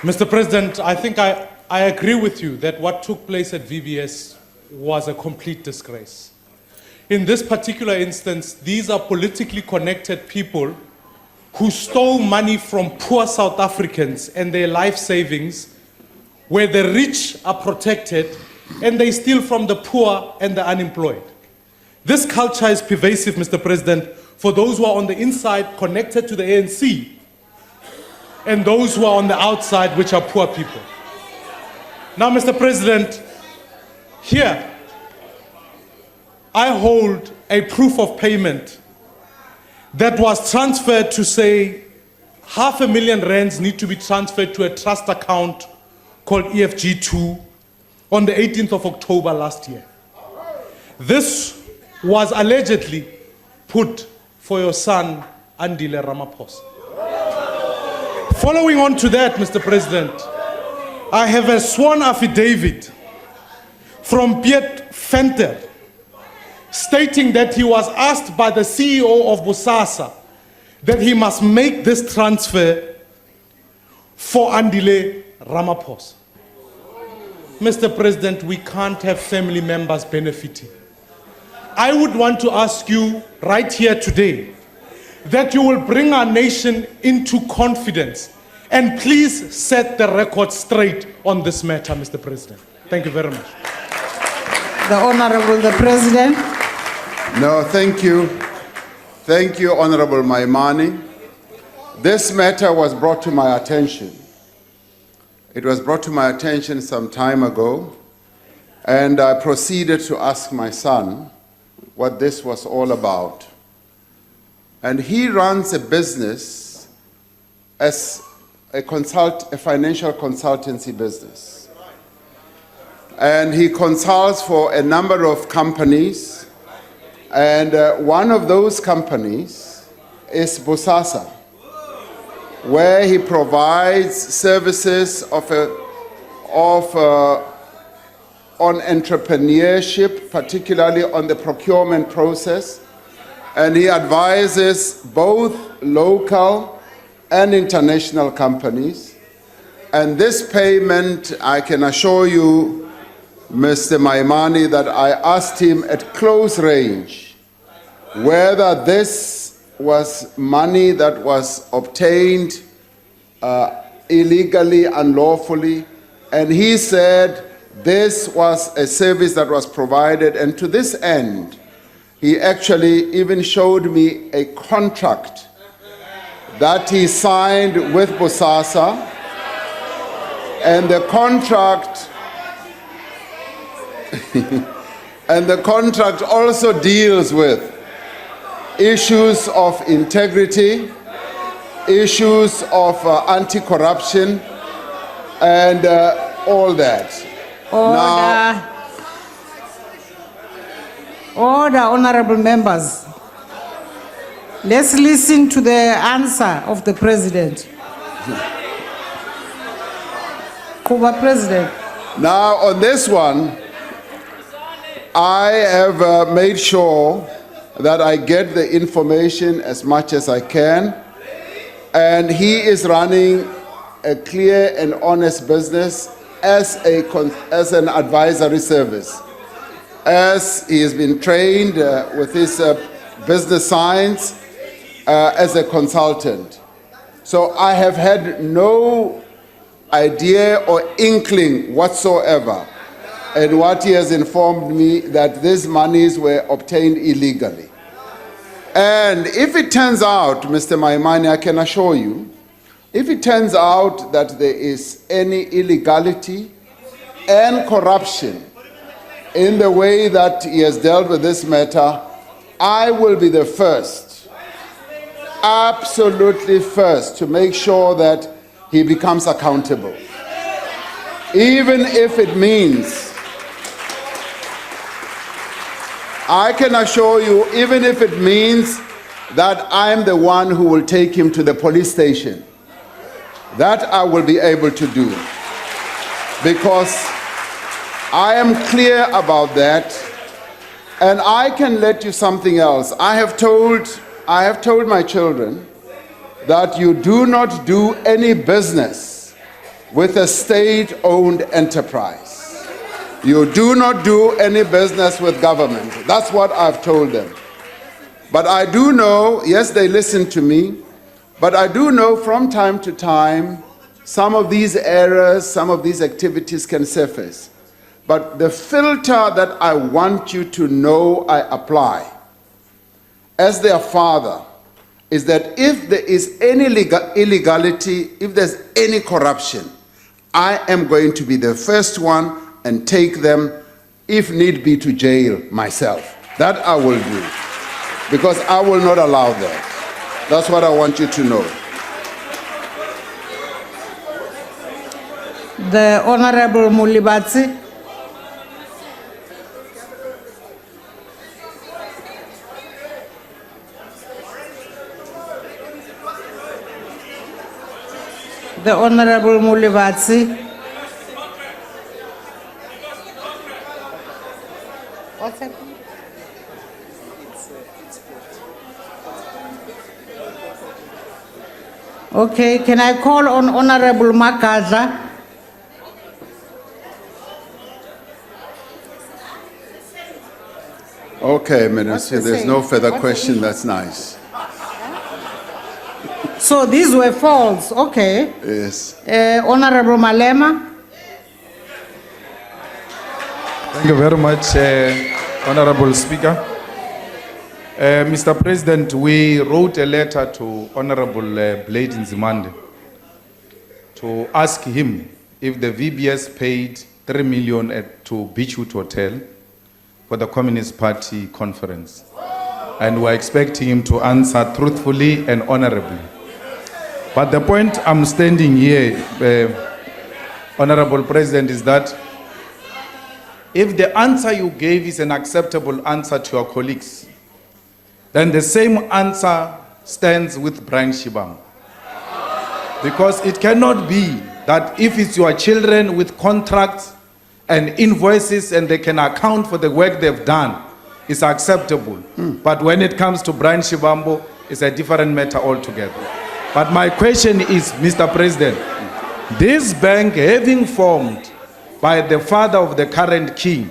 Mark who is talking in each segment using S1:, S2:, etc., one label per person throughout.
S1: Mr. President, I think I agree with you that what took place at VBS was a complete disgrace. In this particular instance, these are politically connected people who stole money from poor South Africans and their life savings, where the rich are protected and they steal from the poor and the unemployed. This culture is pervasive, Mr. President, for those who are on the inside connected to the ANC and those who are on the outside, which are poor people. Now, Mr. President, here I hold a proof of payment that was transferred to say R500,000 rands need to be transferred to a trust account called EFG2 on the 18th of October last year. This was allegedly put for your son, Andile Ramaphosa. Following on to that, Mr. President, I have a sworn affidavit from Piet Venter stating that he was asked by the CEO of Bosasa that he must make this transfer for Andile Ramaphosa. Mr. President, we can't have family members benefiting. I would want to ask you right here today that you will bring our nation into confidence and please set the record straight on this matter, Mr. President. Thank you very much.
S2: The Honorable the President.
S3: No, thank you. Thank you, Honorable Maimane. This matter was brought to my attention. It was brought to my attention some time ago, and I proceeded to ask my son what this was all about. And he runs a business as a financial consultancy business. And he consults for a number of companies, and one of those companies is Bosasa, where he provides services on entrepreneurship, particularly on the procurement process, and he advises both local and international companies. And this payment, I can assure you, Mr. Maimane, that I asked him at close range whether this was money that was obtained illegally, unlawfully, and he said this was a service that was provided, and to this end, he actually even showed me a contract that he signed with Bosasa, and the contract and the contract also deals with issues of integrity, issues of anti-corruption, and all that.
S2: Order. Order, honorable members. Let's listen to the answer of the President. Kuba President.
S3: Now, on this one, I have made sure that I get the information as much as I can, and he is running a clear and honest business as an advisory service, as he has been trained with his business science as a consultant. So I have had no idea or inkling whatsoever, and what he has informed me that these monies were obtained illegally. And if it turns out, Mr. Maimane, I can assure you, if it turns out that there is any illegality and corruption in the way that he has dealt with this matter, I will be the first, absolutely first, to make sure that he becomes accountable. Even if it means, I can assure you, even if it means that I'm the one who will take him to the police station, that I will be able to do, because I am clear about that. And I can let you something else. I have told my children that you do not do any business with a state-owned enterprise. You do not do any business with government. That's what I've told them. But I do know, yes, they listen to me, but I do know from time to time some of these errors, some of these activities can surface. But the filter that I want you to know I apply as their father is that if there is any illegality, if there's any corruption, I am going to be the first one and take them, if need be, to jail myself. That I will do, because I will not allow that. That's what I want you to know.
S2: The Honorable Mulibatsi. The Honorable Mulibatsi. What's happening? Okay, can I call on Honorable Makadla?
S3: Okay, Minister, there's no further question. That's nice.
S2: So these were false, okay.
S3: Yes.
S2: Honorable Malema.
S4: Thank you very much, Honorable Speaker. Mr. President, we wrote a letter to Honorable Blade Nzimande to ask him if the VBS paid 3 million to Beachwood Hotel for the Communist Party conference. And we're expecting him to answer truthfully and honorably. But the point I'm standing here, Honorable President, is that if the answer you gave is an acceptable answer to your colleagues, then the same answer stands with Brian Shibam. Because it cannot be that if it's your children with contracts and invoices and they can account for the work they've done, it's acceptable. But when it comes to Brian Shibambo, it's a different matter altogether. But my question is, Mr. President, this bank, having formed by the father of the current king,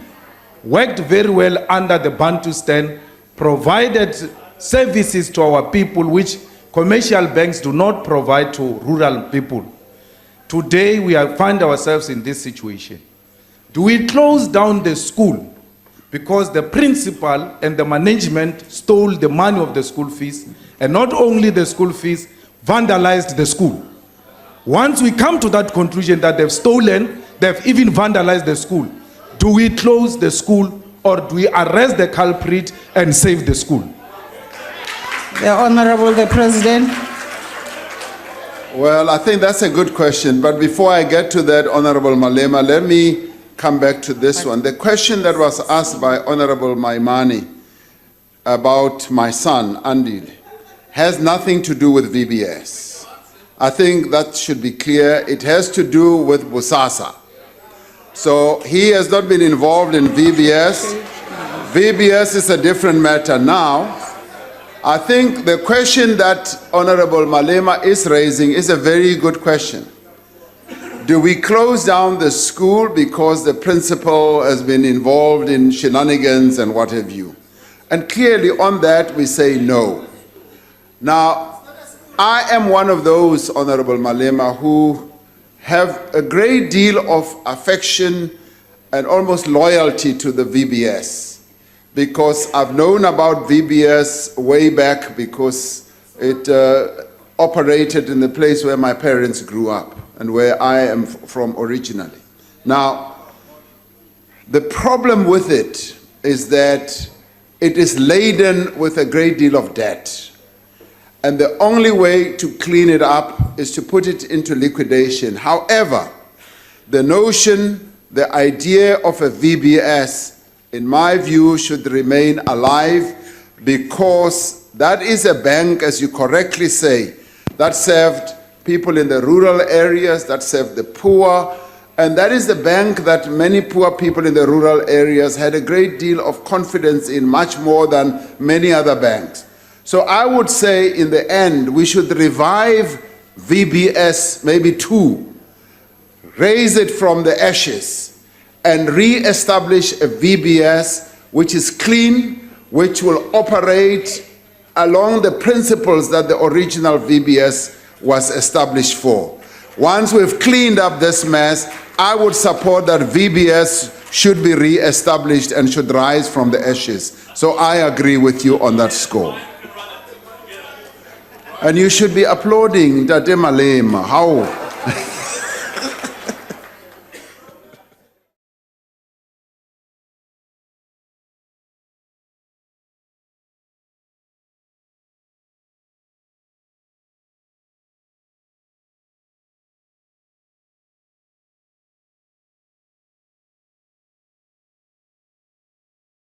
S4: worked very well under the Bantustan, provided services to our people which commercial banks do not provide to rural people. Today we find ourselves in this situation. Do we close down the school because the principal and the management stole the money of the school fees, and not only the school fees, vandalized the school? Once we come to that conclusion that they've stolen, they've even vandalized the school, do we close the school or do we arrest the culprit and save the school?
S2: The Honorable the President.
S3: Well, I think that's a good question. But before I get to that, Honorable Malema, let me come back to this one. The question that was asked by Honorable Maimane about my son, Andile, has nothing to do with VBS. I think that should be clear. It has to do with Bosasa. So he has not been involved in VBS. VBS is a different matter now. I think the question that Honorable Malema is raising is a very good question. Do we close down the school because the principal has been involved in shenanigans and what have you? And clearly on that we say no. Now, I am one of those, Honorable Malema, who have a great deal of affection and almost loyalty to the VBS, because I've known about VBS way back because it operated in the place where my parents grew up and where I am from originally. Now, the problem with it is that it is laden with a great deal of debt. And the only way to clean it up is to put it into liquidation. However, the notion, the idea of a VBS, in my view, should remain alive, because that is a bank, as you correctly say, that served people in the rural areas, that served the poor, and that is the bank that many poor people in the rural areas had a great deal of confidence in, much more than many other banks. So I would say, in the end, we should revive VBS, maybe 2, raise it from the ashes, and re-establish a VBS which is clean, which will operate along the principles that the original VBS was established for. Once we've cleaned up this mess, I would support that VBS should be re-established and should rise from the ashes. So I agree with you on that score. And you should be applauding Tate Malema. How